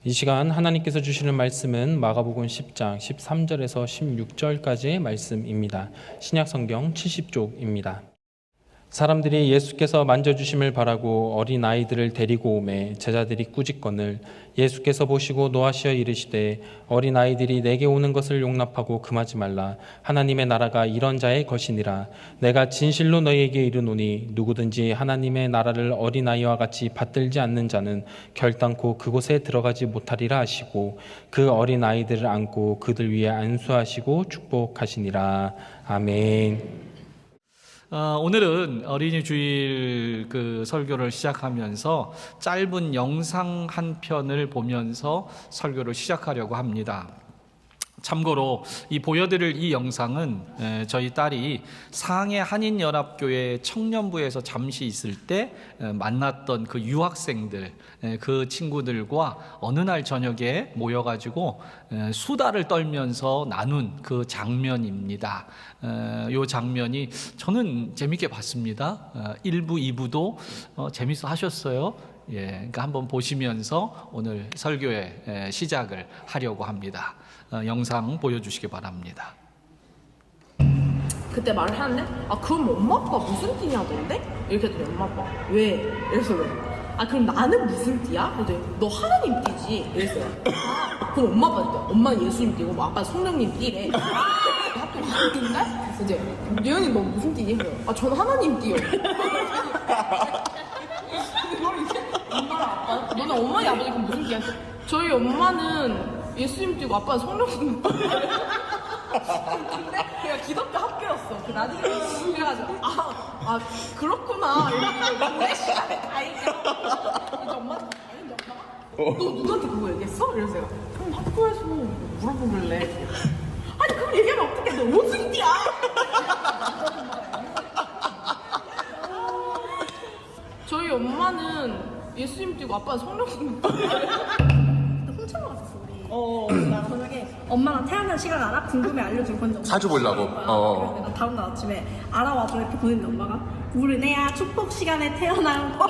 이 시간 하나님께서 주시는 말씀은 마가복음 10장 13절에서 16절까지의 말씀입니다. 신약성경 70쪽입니다. 사람들이 예수께서 만져주심을 바라고 어린아이들을 데리고 오매 제자들이 꾸짖거늘 예수께서 보시고 노하시어 이르시되 어린아이들이 내게 오는 것을 용납하고 금하지 말라. 하나님의 나라가 이런 자의 것이니라. 내가 진실로 너희에게 이르노니 누구든지 하나님의 나라를 어린아이와 같이 받들지 않는 자는 결단코 그곳에 들어가지 못하리라 하시고 그 어린아이들을 안고 그들 위에 안수하시고 축복하시니라. 아멘. 오늘은 어린이 주일 설교를 시작하면서 짧은 영상 한 편을 보면서 설교를 시작하려고 합니다. 참고로 이 보여드릴 이 영상은 저희 딸이 상해 한인연합교회 청년부에서 잠시 있을 때 만났던 그 유학생들, 그 친구들과 어느 날 저녁에 모여가지고 수다를 떨면서 나눈 그 장면입니다. 이 장면이 저는 재밌게 봤습니다. 1부, 2부도 재밌어 하셨어요. 그러니까 한번 보시면서 오늘 설교의 시작을 하려고 합니다. 영상 보여주시기 바랍니다. 그때 말을 하는데 그럼 엄마 아빠 무슨 띠냐던데? 이렇게 했더니 엄마 아빠 왜? 이래서 왜? 그럼 나는 무슨 띠야? 그랬더니 너 하나님 띠지? 이랬어요. 그럼 엄마 아빠한테 엄마는 예수님 띠고 아빠는 성령님 띠래. 학교 가는데? 그래서 이제 예은이 너 무슨 띠니? 전 하나님 띠요. 엄마랑 아빠 너네 어머니 아버지 그럼 무슨 띠야? 저희 엄마는 예수님 띠고 아빠는 성령님 띠. 근데 걔가 기독교 학교였어. 그 나중에 그래가지고 그렇구나. 이렇게 시간에 다 얘기하고 이제 엄마한테 아닌데 엄마가 너 누구한테 그거 얘기했어? 이래서 제가 그럼 학교에서 물어보길래 그럼 얘기하면 어떡해? 너 무슨 띠야? 저희 엄마는 예수님 띠고 아빠는 성령님 띠. 훔쳐러 갔었어 우리. 나 저녁에 엄마랑 태어난 시간 알아? 궁금해 알려줄 건지 자주 보려고. 그래서 내가 다음날 아침에 알아와서 이렇게 보냈는데 엄마가 우리 애야 축복 시간에 태어난 거.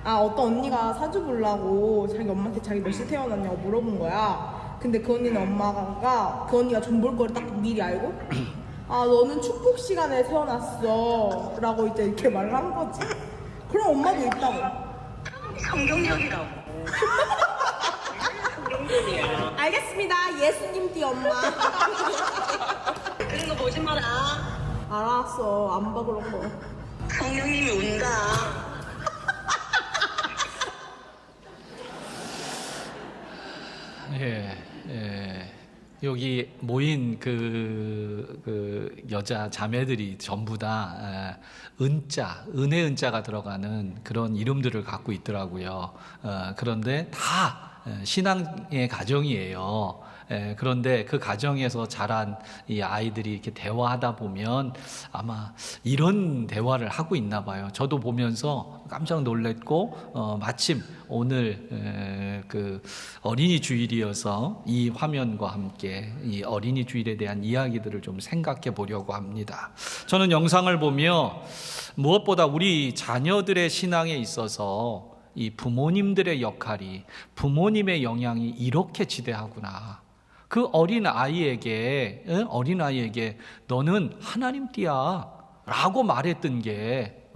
어떤 언니가 사주 보려고 자기 엄마한테 자기 몇 시에 태어났냐고 물어본 거야. 근데 그 언니는 엄마가 그 언니가 좀 볼 거를 딱 미리 알고 너는 축복 시간에 태어났어 라고 이제 이렇게 말을 한 거지. 그럼 엄마도 있다고. 성경적이라고. 성경적이야. 알겠습니다. 예수님 띠 엄마. 그런 거 보지 마라. 알았어. 안 봐 그런 거. 성령님이 운다. 여기 모인 그 여자 자매들이 전부 다 은혜 은자가 들어가는 그런 이름들을 갖고 있더라고요. 그런데 다 신앙의 가정이에요. 그런데 그 가정에서 자란 이 아이들이 이렇게 대화하다 보면 아마 이런 대화를 하고 있나 봐요. 저도 보면서 깜짝 놀랐고 마침 오늘 그 어린이 주일이어서 이 화면과 함께 이 어린이 주일에 대한 이야기들을 좀 생각해 보려고 합니다. 저는 영상을 보며 무엇보다 우리 자녀들의 신앙에 있어서 이 부모님들의 역할이, 부모님의 영향이 이렇게 지대하구나. 그 어린아이에게 너는 하나님 띠야 라고 말했던 게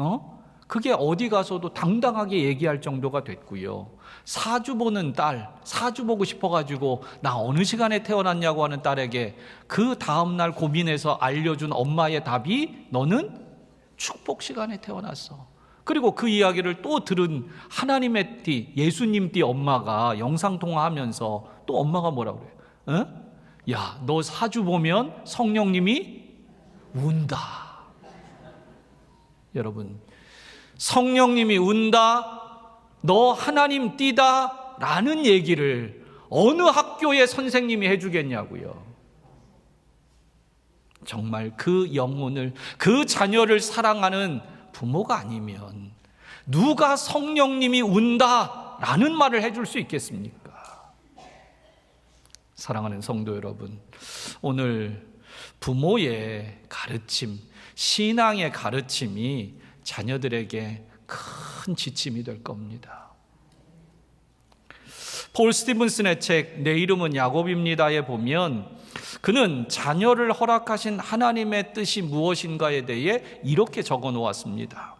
그게 어디 가서도 당당하게 얘기할 정도가 됐고요. 사주 보는 딸, 사주 보고 싶어가지고 나 어느 시간에 태어났냐고 하는 딸에게 그 다음날 고민해서 알려준 엄마의 답이 너는 축복 시간에 태어났어. 그리고 그 이야기를 또 들은 하나님의 띠, 예수님 띠 엄마가 영상통화하면서 또 엄마가 뭐라고 그래요? 야, 너 사주 보면 성령님이 운다. 여러분, 성령님이 운다, 너 하나님 띠다 라는 얘기를 어느 학교의 선생님이 해주겠냐고요. 정말 그 영혼을, 그 자녀를 사랑하는 부모가 아니면 누가 성령님이 운다 라는 말을 해줄 수 있겠습니까? 사랑하는 성도 여러분, 오늘 부모의 가르침, 신앙의 가르침이 자녀들에게 큰 큰 지침이 될 겁니다. 폴 스티븐슨의 책 내 이름은 야곱입니다에 보면 그는 자녀를 허락하신 하나님의 뜻이 무엇인가에 대해 이렇게 적어 놓았습니다.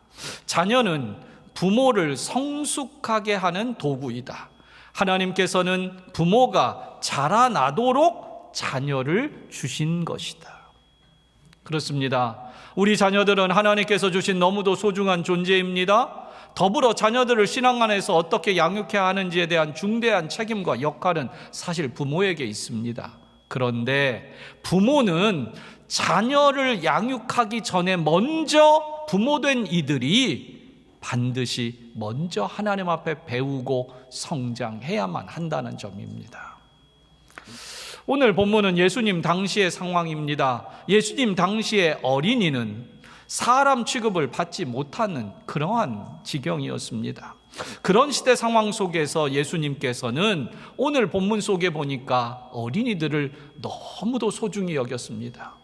자녀는 부모를 성숙하게 하는 도구이다. 하나님께서는 부모가 자라나도록 자녀를 주신 것이다. 그렇습니다. 우리 자녀들은 하나님께서 주신 너무도 소중한 존재입니다. 더불어 자녀들을 신앙 안에서 어떻게 양육해야 하는지에 대한 중대한 책임과 역할은 사실 부모에게 있습니다. 그런데 부모는 자녀를 양육하기 전에 먼저 부모된 이들이 반드시 먼저 하나님 앞에 배우고 성장해야만 한다는 점입니다. 오늘 본문은 예수님 당시의 상황입니다. 예수님 당시의 어린이는 사람 취급을 받지 못하는 그러한 지경이었습니다. 그런 시대 상황 속에서 예수님께서는 오늘 본문 속에 보니까 어린이들을 너무도 소중히 여겼습니다.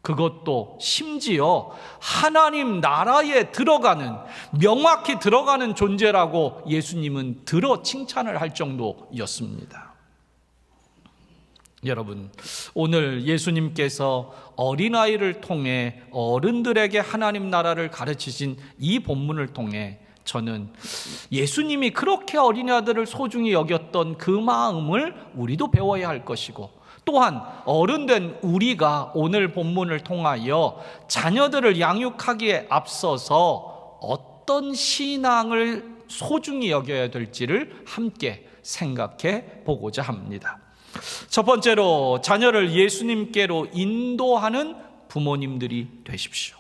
그것도 심지어 하나님 나라에 들어가는, 명확히 들어가는 존재라고 예수님은 들어 칭찬을 할 정도였습니다. 여러분, 오늘 예수님께서 어린아이를 통해 어른들에게 하나님 나라를 가르치신 이 본문을 통해 저는 예수님이 그렇게 어린아이들을 소중히 여겼던 그 마음을 우리도 배워야 할 것이고, 또한 어른된 우리가 오늘 본문을 통하여 자녀들을 양육하기에 앞서서 어떤 신앙을 소중히 여겨야 될지를 함께 생각해 보고자 합니다. 첫 번째로 자녀를 예수님께로 인도하는 부모님들이 되십시오.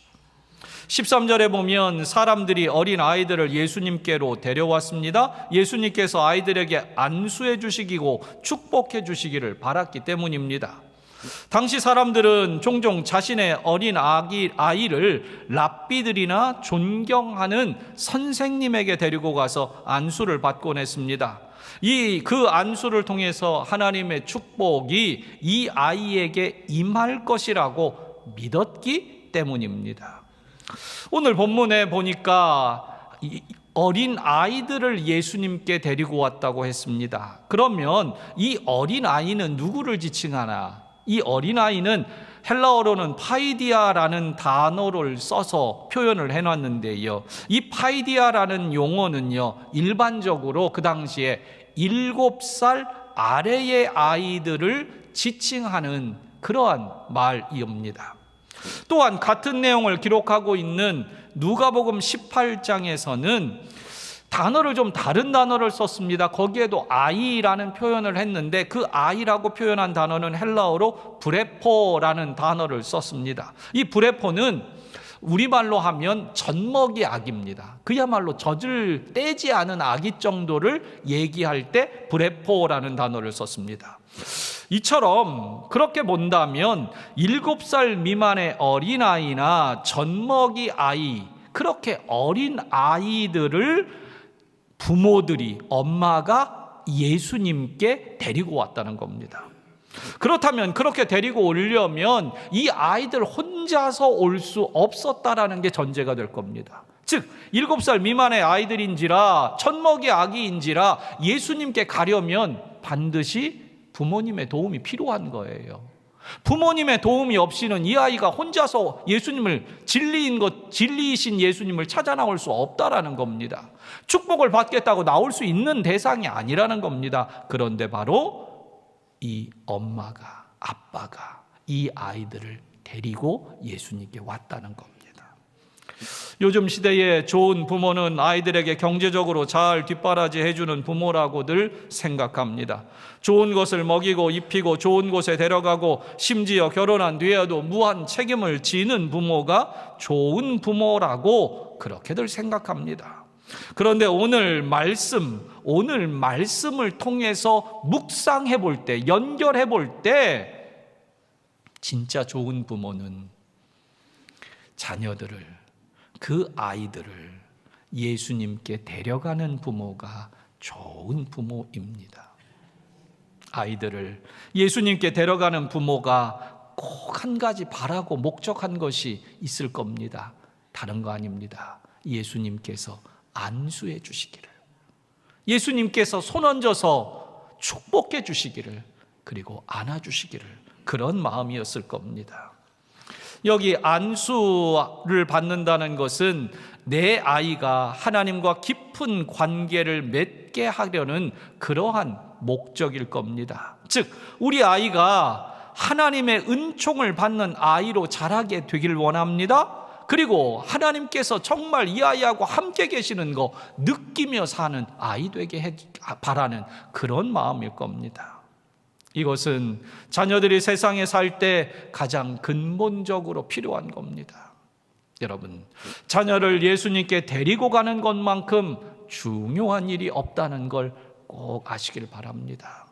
13절에 보면 사람들이 어린 아이들을 예수님께로 데려왔습니다. 예수님께서 아이들에게 안수해 주시고 축복해 주시기를 바랐기 때문입니다. 당시 사람들은 종종 자신의 어린 아이를 랍비들이나 존경하는 선생님에게 데리고 가서 안수를 받곤 했습니다. 그 안수를 통해서 하나님의 축복이 이 아이에게 임할 것이라고 믿었기 때문입니다. 오늘 본문에 보니까 어린 아이들을 예수님께 데리고 왔다고 했습니다. 그러면 이 어린 아이는 누구를 지칭하나? 이 어린 아이는 헬라어로는 파이디아라는 단어를 써서 표현을 해놨는데요. 이 파이디아라는 용어는요, 일반적으로 그 당시에 7살 아래의 아이들을 지칭하는 그러한 말이옵니다. 또한 같은 내용을 기록하고 있는 누가복음 18장에서는 단어를 좀 다른 단어를 썼습니다. 거기에도 아이라는 표현을 했는데 그 아이라고 표현한 단어는 헬라어로 브레포라는 단어를 썼습니다. 이 브레포는 우리말로 하면 젖먹이 아기입니다. 그야말로 젖을 떼지 않은 아기 정도를 얘기할 때 브레포라는 단어를 썼습니다. 이처럼 그렇게 본다면 7살 미만의 어린아이나 젖먹이 아이, 그렇게 어린 아이들을 부모들이, 엄마가 예수님께 데리고 왔다는 겁니다. 그렇다면 그렇게 데리고 오려면 이 아이들 혼자서 올 수 없었다라는 게 전제가 될 겁니다. 즉 7살 미만의 아이들인지라 젖먹이 아기인지라 예수님께 가려면 반드시 부모님의 도움이 필요한 거예요. 부모님의 도움이 없이는 이 아이가 혼자서 예수님을 진리이신 예수님을 찾아 나올 수 없다라는 겁니다. 축복을 받겠다고 나올 수 있는 대상이 아니라는 겁니다. 그런데 바로 이 엄마가, 아빠가 이 아이들을 데리고 예수님께 왔다는 겁니다. 요즘 시대에 좋은 부모는 아이들에게 경제적으로 잘 뒷바라지 해주는 부모라고들 생각합니다. 좋은 것을 먹이고 입히고 좋은 곳에 데려가고 심지어 결혼한 뒤에도 무한 책임을 지는 부모가 좋은 부모라고 그렇게들 생각합니다. 그런데 오늘 말씀을 통해서 묵상해 볼 때, 연결해 볼 때 진짜 좋은 부모는 자녀들을, 그 아이들을 예수님께 데려가는 부모가 좋은 부모입니다. 아이들을 예수님께 데려가는 부모가 꼭 한 가지 바라고 목적한 것이 있을 겁니다. 다른 거 아닙니다. 예수님께서 안수해 주시기를, 예수님께서 손 얹어서 축복해 주시기를, 그리고 안아주시기를, 그런 마음이었을 겁니다. 여기 안수를 받는다는 것은 내 아이가 하나님과 깊은 관계를 맺게 하려는 그러한 목적일 겁니다. 즉, 우리 아이가 하나님의 은총을 받는 아이로 자라게 되길 원합니다. 그리고 하나님께서 정말 이 아이하고 함께 계시는 거 느끼며 사는 아이 되게 바라는 그런 마음일 겁니다. 이것은 자녀들이 세상에 살 때 가장 근본적으로 필요한 겁니다. 여러분, 자녀를 예수님께 데리고 가는 것만큼 중요한 일이 없다는 걸 꼭 아시길 바랍니다.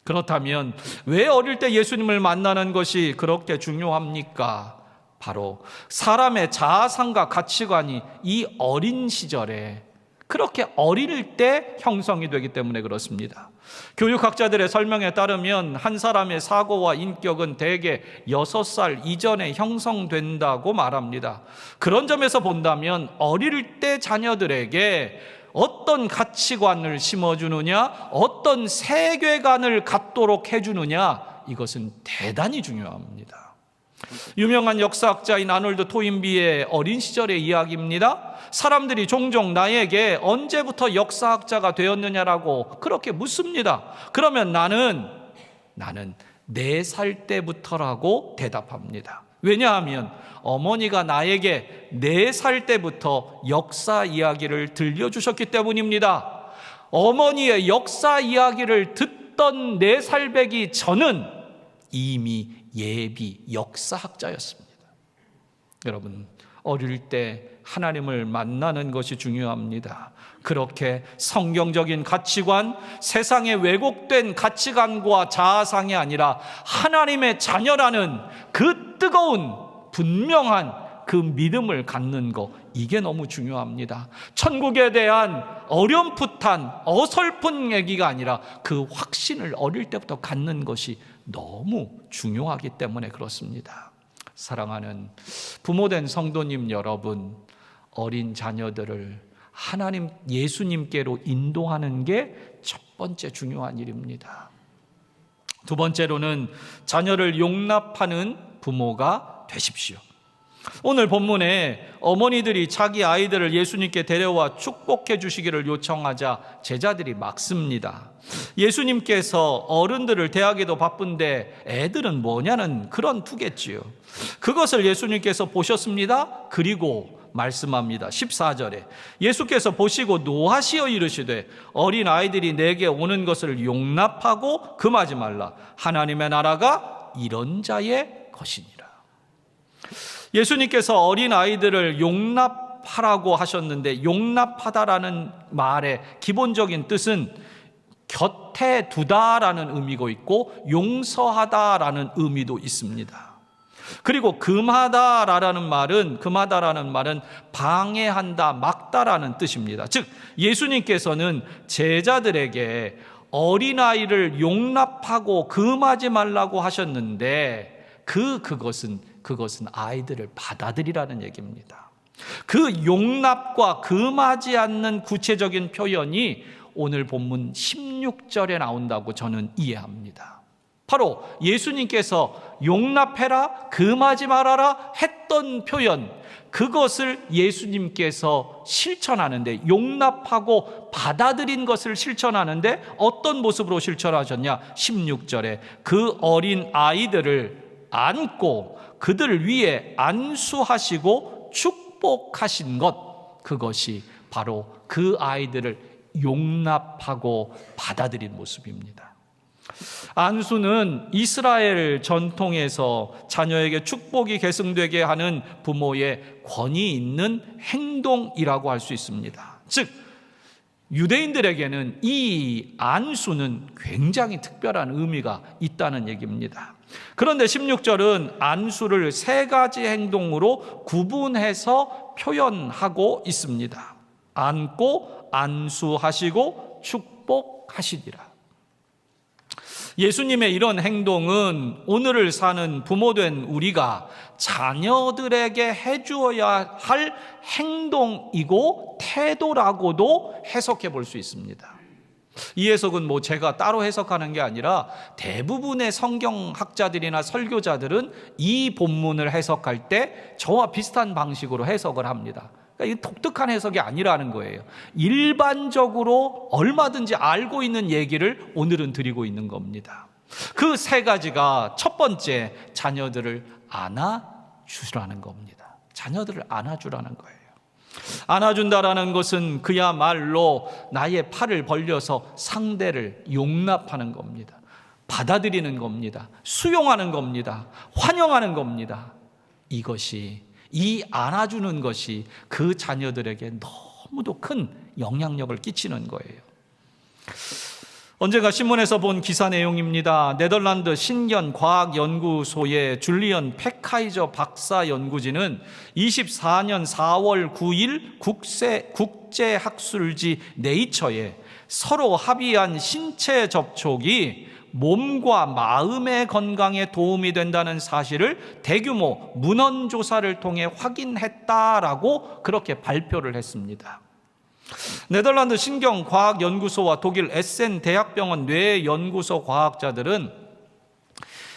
그렇다면 왜 어릴 때 예수님을 만나는 것이 그렇게 중요합니까? 바로 사람의 자아상과 가치관이 이 어린 시절에, 그렇게 어릴 때 형성이 되기 때문에 그렇습니다. 교육학자들의 설명에 따르면 한 사람의 사고와 인격은 대개 6살 이전에 형성된다고 말합니다. 그런 점에서 본다면 어릴 때 자녀들에게 어떤 가치관을 심어주느냐, 어떤 세계관을 갖도록 해주느냐, 이것은 대단히 중요합니다. 유명한 역사학자인 아놀드 토인비의 어린 시절의 이야기입니다. 사람들이 종종 나에게 언제부터 역사학자가 되었느냐라고 그렇게 묻습니다. 그러면 나는 4살 때부터라고 대답합니다. 왜냐하면 어머니가 나에게 4살 때부터 역사 이야기를 들려주셨기 때문입니다. 어머니의 역사 이야기를 듣던 4살배기 저는 이미 예비 역사학자였습니다. 여러분, 어릴 때 하나님을 만나는 것이 중요합니다. 그렇게 성경적인 가치관, 세상의 왜곡된 가치관과 자아상이 아니라 하나님의 자녀라는 그 뜨거운 분명한 그 믿음을 갖는 것, 이게 너무 중요합니다. 천국에 대한 어렴풋한 어설픈 얘기가 아니라 그 확신을 어릴 때부터 갖는 것이 너무 중요하기 때문에 그렇습니다. 사랑하는 부모된 성도님 여러분, 어린 자녀들을 하나님 예수님께로 인도하는 게 첫 번째 중요한 일입니다. 두 번째로는 자녀를 용납하는 부모가 되십시오. 오늘 본문에 어머니들이 자기 아이들을 예수님께 데려와 축복해 주시기를 요청하자 제자들이 막습니다. 예수님께서 어른들을 대하기도 바쁜데 애들은 뭐냐는 그런 투겠지요. 그것을 예수님께서 보셨습니다. 그리고 말씀합니다. 14절에 예수께서 보시고 노하시어 이르시되 어린 아이들이 내게 오는 것을 용납하고 금하지 말라. 하나님의 나라가 이런 자의 것이니라. 예수님께서 어린 아이들을 용납하라고 하셨는데, 용납하다라는 말의 기본적인 뜻은 곁에 두다라는 의미가 있고 용서하다라는 의미도 있습니다. 그리고 금하다라는 말은 방해한다, 막다라는 뜻입니다. 즉 예수님께서는 제자들에게 어린아이를 용납하고 금하지 말라고 하셨는데 그것은 아이들을 받아들이라는 얘기입니다. 그 용납과 금하지 않는 구체적인 표현이 오늘 본문 16절에 나온다고 저는 이해합니다. 바로 예수님께서 용납해라, 금하지 말아라 했던 표현, 그것을 예수님께서 실천하는데, 용납하고 받아들인 것을 실천하는데 어떤 모습으로 실천하셨냐? 16절에 그 어린 아이들을 안고 그들 위에 안수하시고 축복하신 것, 그것이 바로 그 아이들을 용납하고 받아들인 모습입니다. 안수는 이스라엘 전통에서 자녀에게 축복이 계승되게 하는 부모의 권위 있는 행동이라고 할 수 있습니다. 즉 유대인들에게는 이 안수는 굉장히 특별한 의미가 있다는 얘기입니다. 그런데 16절은 안수를 3가지 행동으로 구분해서 표현하고 있습니다. 안고, 안수하시고, 축복하시리라. 예수님의 이런 행동은 오늘을 사는 부모된 우리가 자녀들에게 해주어야 할 행동이고 태도라고도 해석해 볼 수 있습니다. 이 해석은 제가 따로 해석하는 게 아니라 대부분의 성경학자들이나 설교자들은 이 본문을 해석할 때 저와 비슷한 방식으로 해석을 합니다. 그러니까 이 독특한 해석이 아니라는 거예요. 일반적으로 얼마든지 알고 있는 얘기를 오늘은 드리고 있는 겁니다. 그 세 가지가 첫 번째, 자녀들을 안아주라는 겁니다. 자녀들을 안아주라는 거예요. 안아준다라는 것은 그야말로 나의 팔을 벌려서 상대를 용납하는 겁니다. 받아들이는 겁니다. 수용하는 겁니다. 환영하는 겁니다. 이 안아주는 것이 그 자녀들에게 너무도 큰 영향력을 끼치는 거예요. 언젠가 신문에서 본 기사 내용입니다. 네덜란드 신견과학연구소의 줄리언 팩하이저 박사 연구진은 24년 4월 9일 국제학술지 네이처에 서로 합의한 신체 접촉이 몸과 마음의 건강에 도움이 된다는 사실을 대규모 문헌 조사를 통해 확인했다라고 그렇게 발표를 했습니다. 네덜란드 신경과학연구소와 독일 에센 대학병원 뇌연구소 과학자들은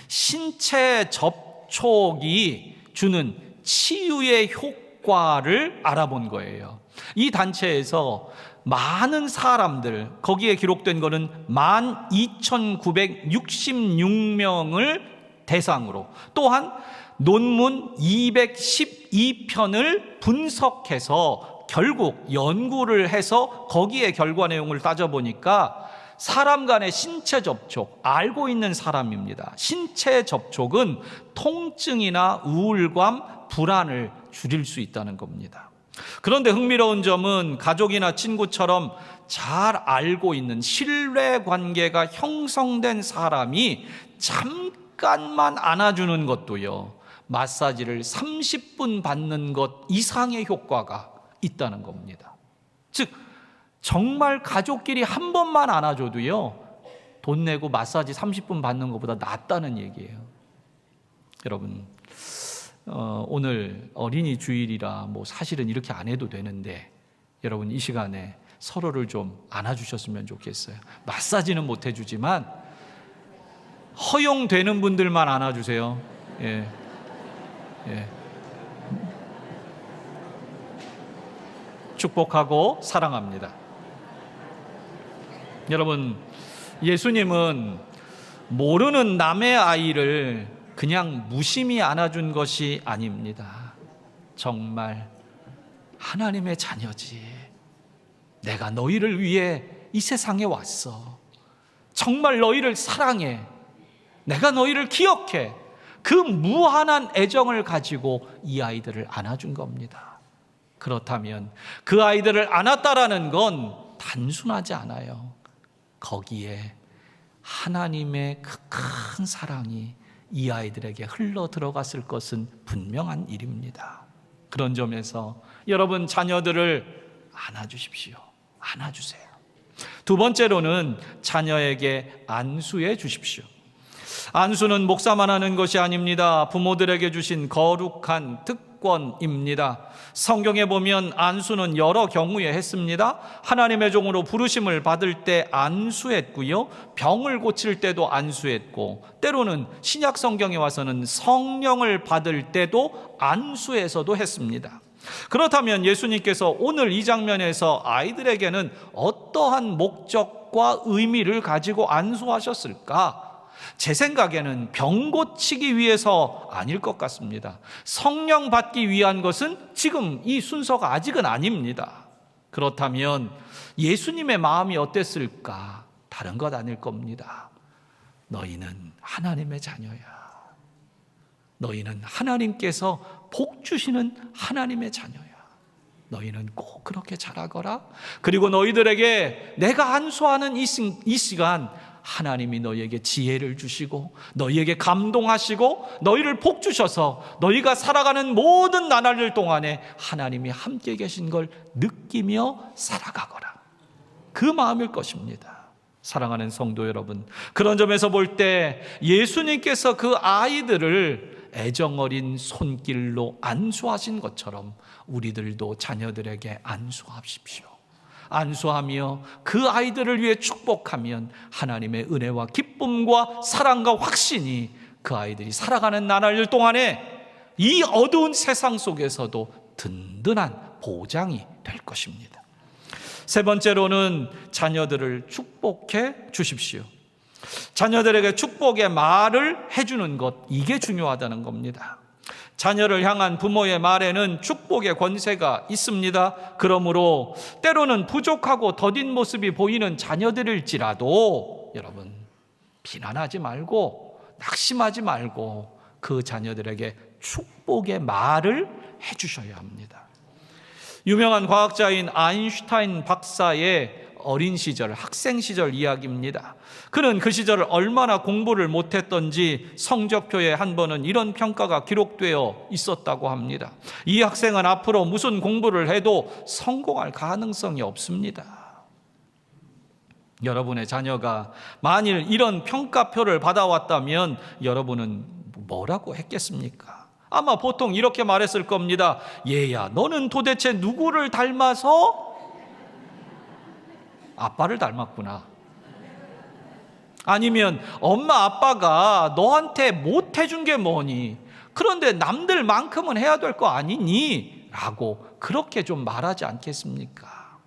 신체 접촉이 주는 치유의 효과를 알아본 거예요. 이 단체에서 많은 사람들, 거기에 기록된 거는 12,966명을 대상으로, 또한 논문 212편을 분석해서 결국 연구를 해서 거기에 결과 내용을 따져보니까 사람 간의 신체 접촉, 알고 있는 사람입니다. 신체 접촉은 통증이나 우울감, 불안을 줄일 수 있다는 겁니다. 그런데 흥미로운 점은 가족이나 친구처럼 잘 알고 있는 신뢰 관계가 형성된 사람이 잠깐만 안아주는 것도요, 마사지를 30분 받는 것 이상의 효과가 있다는 겁니다. 즉 정말 가족끼리 한 번만 안아줘도요, 돈 내고 마사지 30분 받는 것보다 낫다는 얘기예요. 여러분, 오늘 어린이 주일이라 사실은 이렇게 안 해도 되는데, 여러분 이 시간에 서로를 좀 안아주셨으면 좋겠어요. 마사지는 못 해주지만 허용되는 분들만 안아주세요. 예. 축복하고 사랑합니다. 여러분, 예수님은 모르는 남의 아이를 그냥 무심히 안아준 것이 아닙니다. 정말 하나님의 자녀지. 내가 너희를 위해 이 세상에 왔어. 정말 너희를 사랑해. 내가 너희를 기억해. 그 무한한 애정을 가지고 이 아이들을 안아준 겁니다. 그렇다면 그 아이들을 안았다라는 건 단순하지 않아요. 거기에 하나님의 그 큰 사랑이 이 아이들에게 흘러 들어갔을 것은 분명한 일입니다. 그런 점에서 여러분, 자녀들을 안아주십시오. 안아주세요. 두 번째로는 자녀에게 안수해 주십시오. 안수는 목사만 하는 것이 아닙니다. 부모들에게 주신 거룩한 특권입니다. 성경에 보면 안수는 여러 경우에 했습니다. 하나님의 종으로 부르심을 받을 때 안수했고요, 병을 고칠 때도 안수했고, 때로는 신약 성경에 와서는 성령을 받을 때도 안수해서도 했습니다. 그렇다면 예수님께서 오늘 이 장면에서 아이들에게는 어떠한 목적과 의미를 가지고 안수하셨을까? 제 생각에는 병 고치기 위해서 아닐 것 같습니다. 성령 받기 위한 것은 지금 이 순서가 아직은 아닙니다. 그렇다면 예수님의 마음이 어땠을까? 다른 것 아닐 겁니다. 너희는 하나님의 자녀야. 너희는 하나님께서 복 주시는 하나님의 자녀야. 너희는 꼭 그렇게 자라거라. 그리고 너희들에게 내가 안수하는 이 시간, 하나님이 너희에게 지혜를 주시고 너희에게 감동하시고 너희를 복 주셔서 너희가 살아가는 모든 나날들 동안에 하나님이 함께 계신 걸 느끼며 살아가거라. 그 마음일 것입니다. 사랑하는 성도 여러분, 그런 점에서 볼 때 예수님께서 그 아이들을 애정어린 손길로 안수하신 것처럼 우리들도 자녀들에게 안수하십시오. 안수하며 그 아이들을 위해 축복하면 하나님의 은혜와 기쁨과 사랑과 확신이 그 아이들이 살아가는 나날 동안에 이 어두운 세상 속에서도 든든한 보장이 될 것입니다. 세 번째로는 자녀들을 축복해 주십시오. 자녀들에게 축복의 말을 해주는 것, 이게 중요하다는 겁니다. 자녀를 향한 부모의 말에는 축복의 권세가 있습니다. 그러므로 때로는 부족하고 더딘 모습이 보이는 자녀들일지라도 여러분, 비난하지 말고 낙심하지 말고 그 자녀들에게 축복의 말을 해주셔야 합니다. 유명한 과학자인 아인슈타인 박사의 어린 시절, 학생 시절 이야기입니다. 그는 그 시절 얼마나 공부를 못했던지 성적표에 한 번은 이런 평가가 기록되어 있었다고 합니다. 이 학생은 앞으로 무슨 공부를 해도 성공할 가능성이 없습니다. 여러분의 자녀가 만일 이런 평가표를 받아왔다면 여러분은 뭐라고 했겠습니까? 아마 보통 이렇게 말했을 겁니다. 얘야, 너는 도대체 누구를 닮아서? 아빠를 닮았구나. 아니면 엄마 아빠가 너한테 못 해준 게 뭐니? 그런데 남들만큼은 해야 될 거 아니니? 라고 그렇게 좀 말하지 않겠습니까?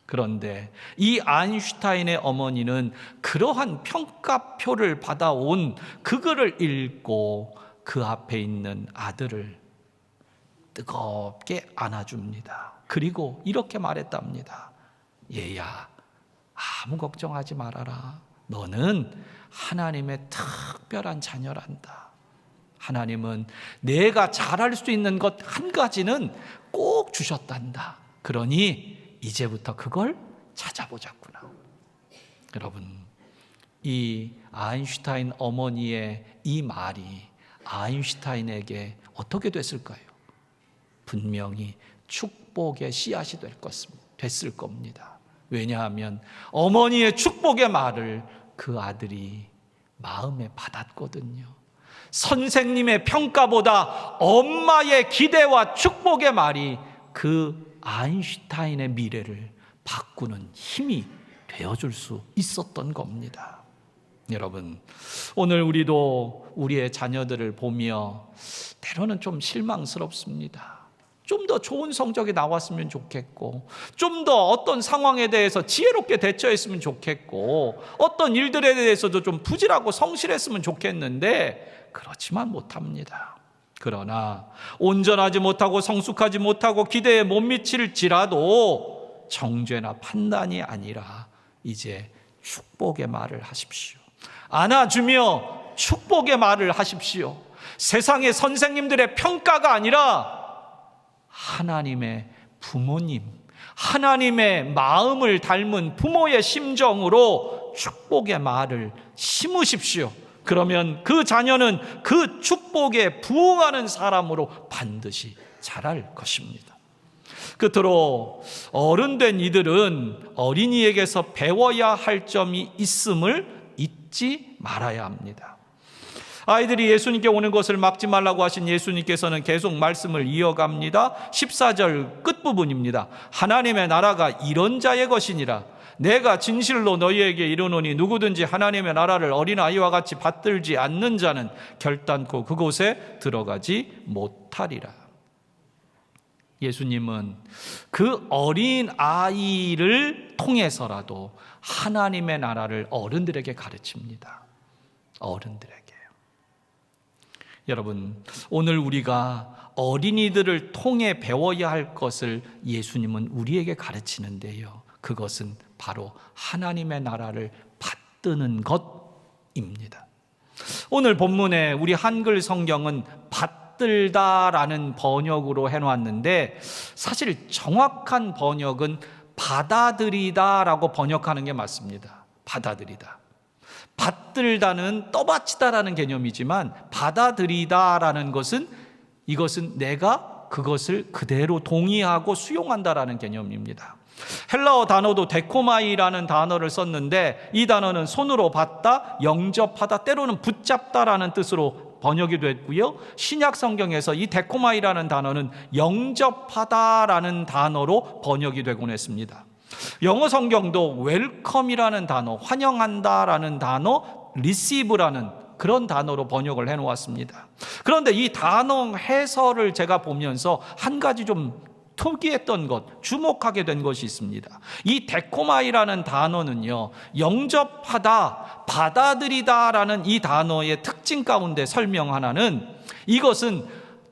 그런데 이 아인슈타인의 어머니는 그러한 평가표를 받아온 그 글을 읽고 그 앞에 있는 아들을 뜨겁게 안아줍니다. 그리고 이렇게 말했답니다. 얘야, 아무 걱정하지 말아라. 너는 하나님의 특별한 자녀란다. 하나님은 내가 잘할 수 있는 것 한 가지는 꼭 주셨단다. 그러니 이제부터 그걸 찾아보자꾸나. 여러분, 이 아인슈타인 어머니의 이 말이 아인슈타인에게 어떻게 됐을까요? 분명히 축복의 씨앗이 됐을 겁니다. 왜냐하면 어머니의 축복의 말을 그 아들이 마음에 받았거든요. 선생님의 평가보다 엄마의 기대와 축복의 말이 그 아인슈타인의 미래를 바꾸는 힘이 되어줄 수 있었던 겁니다. 여러분, 오늘 우리도 우리의 자녀들을 보며 때로는 좀 실망스럽습니다. 좀 더 좋은 성적이 나왔으면 좋겠고, 좀 더 어떤 상황에 대해서 지혜롭게 대처했으면 좋겠고, 어떤 일들에 대해서도 좀 부지하고 성실했으면 좋겠는데 그렇지만 못합니다. 그러나 온전하지 못하고 성숙하지 못하고 기대에 못 미칠지라도 정죄나 판단이 아니라 이제 축복의 말을 하십시오. 안아주며 축복의 말을 하십시오. 세상의 선생님들의 평가가 아니라 하나님의 부모님, 하나님의 마음을 닮은 부모의 심정으로 축복의 말을 심으십시오. 그러면 그 자녀는 그 축복에 부응하는 사람으로 반드시 자랄 것입니다. 끝으로 어른된 이들은 어린이에게서 배워야 할 점이 있음을 잊지 말아야 합니다. 아이들이 예수님께 오는 것을 막지 말라고 하신 예수님께서는 계속 말씀을 이어갑니다. 14절 끝부분입니다. 하나님의 나라가 이런 자의 것이니라. 내가 진실로 너희에게 이르노니 누구든지 하나님의 나라를 어린아이와 같이 받들지 않는 자는 결단코 그곳에 들어가지 못하리라. 예수님은 그 어린 아이를 통해서라도 하나님의 나라를 어른들에게 가르칩니다. 어른들에게. 여러분, 오늘 우리가 어린이들을 통해 배워야 할 것을 예수님은 우리에게 가르치는데요. 그것은 바로 하나님의 나라를 받드는 것입니다. 오늘 본문에 우리 한글 성경은 받들다라는 번역으로 해놨는데 사실 정확한 번역은 받아들이다라고 번역하는 게 맞습니다. 받아들이다. 받들다는 떠받치다라는 개념이지만 받아들이다라는 것은 이것은 내가 그것을 그대로 동의하고 수용한다라는 개념입니다. 헬라어 단어도 데코마이라는 단어를 썼는데 이 단어는 손으로 받다, 영접하다, 때로는 붙잡다라는 뜻으로 번역이 됐고요. 신약 성경에서 이 데코마이라는 단어는 영접하다라는 단어로 번역이 되곤 했습니다. 영어 성경도 웰컴이라는 단어, 환영한다라는 단어, receive라는 그런 단어로 번역을 해놓았습니다. 그런데 이 단어 해설을 제가 보면서 한 가지 좀 특이했던 것, 주목하게 된 것이 있습니다. 이 데코마이라는 단어는요, 영접하다, 받아들이다라는 이 단어의 특징 가운데 설명 하나는 이것은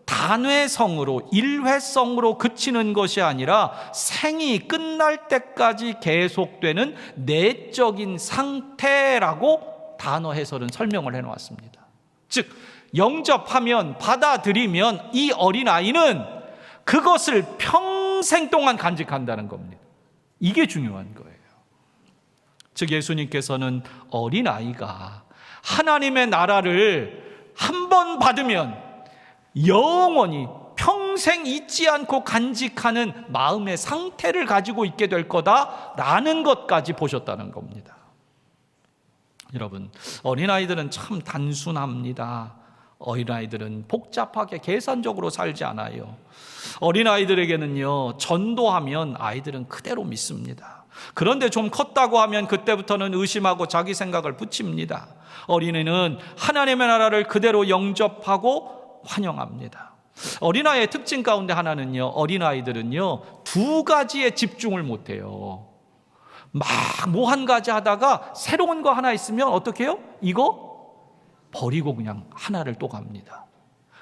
단회성으로, 일회성으로 그치는 것이 아니라 생이 끝날 때까지 계속되는 내적인 상태라고 단어 해설은 설명을 해놓았습니다. 즉, 영접하면, 받아들이면 이 어린아이는 그것을 평생 동안 간직한다는 겁니다. 이게 중요한 거예요. 즉 예수님께서는 어린아이가 하나님의 나라를 한 번 받으면 영원히 평생 잊지 않고 간직하는 마음의 상태를 가지고 있게 될 거다라는 것까지 보셨다는 겁니다. 여러분, 어린아이들은 참 단순합니다. 어린아이들은 복잡하게 계산적으로 살지 않아요. 어린아이들에게는요, 전도하면 아이들은 그대로 믿습니다. 그런데 좀 컸다고 하면 그때부터는 의심하고 자기 생각을 붙입니다. 어린이는 하나님의 나라를 그대로 영접하고 환영합니다. 어린아이의 특징 가운데 하나는요, 어린아이들은요, 두 가지에 집중을 못해요. 막 뭐 한 가지 하다가 새로운 거 하나 있으면 어떻게 해요? 이거 버리고 그냥 하나를 또 갑니다.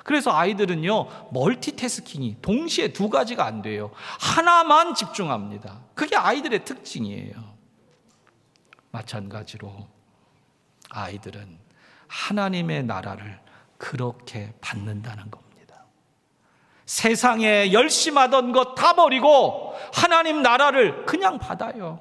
그래서 아이들은요, 멀티태스킹이 동시에 두 가지가 안 돼요. 하나만 집중합니다. 그게 아이들의 특징이에요. 마찬가지로 아이들은 하나님의 나라를 그렇게 받는다는 겁니다. 세상에 열심하던 것 다 버리고 하나님 나라를 그냥 받아요.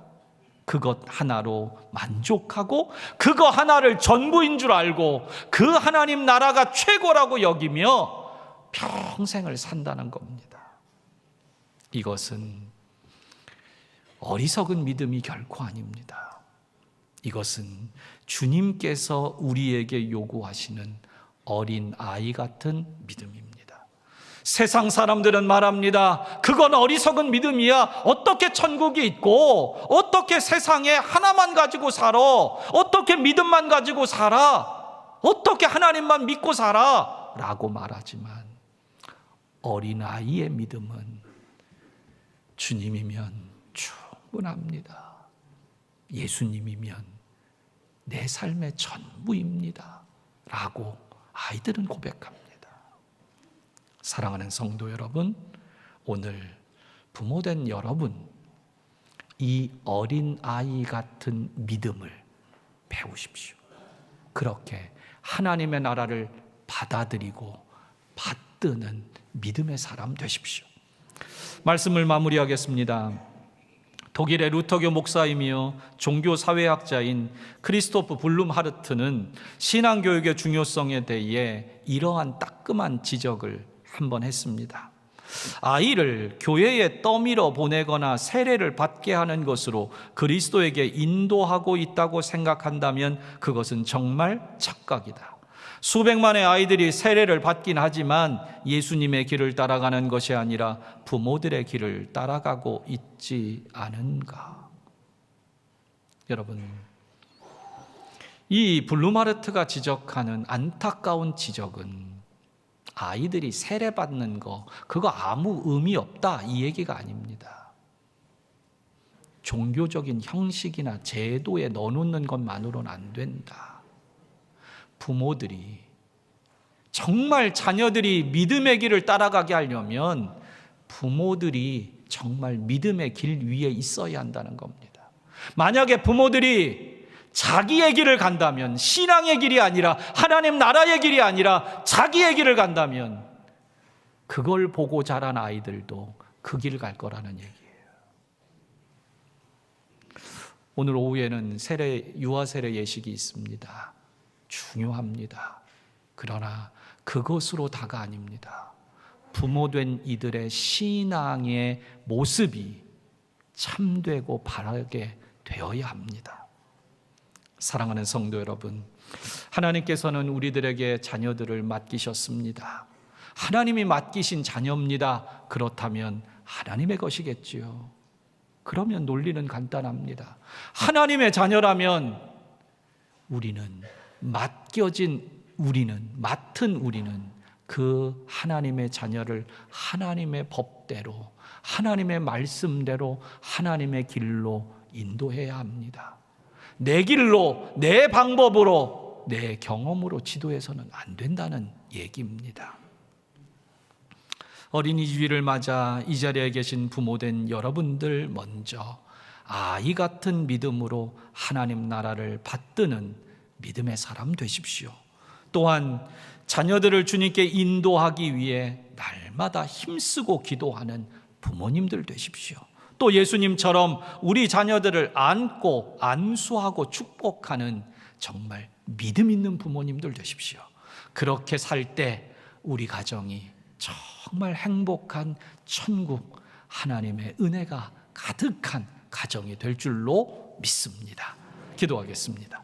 그것 하나로 만족하고 그거 하나를 전부인 줄 알고 그 하나님 나라가 최고라고 여기며 평생을 산다는 겁니다. 이것은 어리석은 믿음이 결코 아닙니다. 이것은 주님께서 우리에게 요구하시는 어린 아이 같은 믿음입니다. 세상 사람들은 말합니다. 그건 어리석은 믿음이야. 어떻게 천국이 있고 어떻게 세상에 하나만 가지고 살아? 어떻게 믿음만 가지고 살아? 어떻게 하나님만 믿고 살아? 라고 말하지만 어린아이의 믿음은 주님이면 충분합니다. 예수님이면 내 삶의 전부입니다. 라고 아이들은 고백합니다. 사랑하는 성도 여러분, 오늘 부모된 여러분, 이 어린아이 같은 믿음을 배우십시오. 그렇게 하나님의 나라를 받아들이고 받드는 믿음의 사람 되십시오. 말씀을 마무리하겠습니다. 독일의 루터교 목사이며 종교사회학자인 크리스토프 블룸하르트는 신앙교육의 중요성에 대해 이러한 따끔한 지적을 한번 했습니다. 아이를 교회에 떠밀어 보내거나 세례를 받게 하는 것으로 그리스도에게 인도하고 있다고 생각한다면 그것은 정말 착각이다. 수백만의 아이들이 세례를 받긴 하지만 예수님의 길을 따라가는 것이 아니라 부모들의 길을 따라가고 있지 않은가? 여러분, 이 블룸하르트가 지적하는 안타까운 지적은 아이들이 세례받는 거 그거 아무 의미 없다 이 얘기가 아닙니다. 종교적인 형식이나 제도에 넣어놓는 것만으로는 안 된다. 부모들이 정말 자녀들이 믿음의 길을 따라가게 하려면 부모들이 정말 믿음의 길 위에 있어야 한다는 겁니다. 만약에 부모들이 자기의 길을 간다면, 신앙의 길이 아니라 하나님 나라의 길이 아니라 자기의 길을 간다면 그걸 보고 자란 아이들도 그 길을 갈 거라는 얘기예요. 오늘 오후에는 유아 세례 예식이 있습니다. 중요합니다. 그러나 그것으로 다가 아닙니다. 부모된 이들의 신앙의 모습이 참되고 바르게 되어야 합니다. 사랑하는 성도 여러분, 하나님께서는 우리들에게 자녀들을 맡기셨습니다. 하나님이 맡기신 자녀입니다. 그렇다면 하나님의 것이겠지요. 그러면 논리는 간단합니다. 하나님의 자녀라면 맡은 우리는 그 하나님의 자녀를 하나님의 법대로, 하나님의 말씀대로, 하나님의 길로 인도해야 합니다. 내 길로, 내 방법으로, 내 경험으로 지도해서는 안 된다는 얘기입니다. 어린이 주일을 맞아 이 자리에 계신 부모된 여러분들, 먼저 아이 같은 믿음으로 하나님 나라를 받드는 믿음의 사람 되십시오. 또한 자녀들을 주님께 인도하기 위해 날마다 힘쓰고 기도하는 부모님들 되십시오. 또 예수님처럼 우리 자녀들을 안고 안수하고 축복하는 정말 믿음 있는 부모님들 되십시오. 그렇게 살 때 우리 가정이 정말 행복한 천국, 하나님의 은혜가 가득한 가정이 될 줄로 믿습니다. 기도하겠습니다.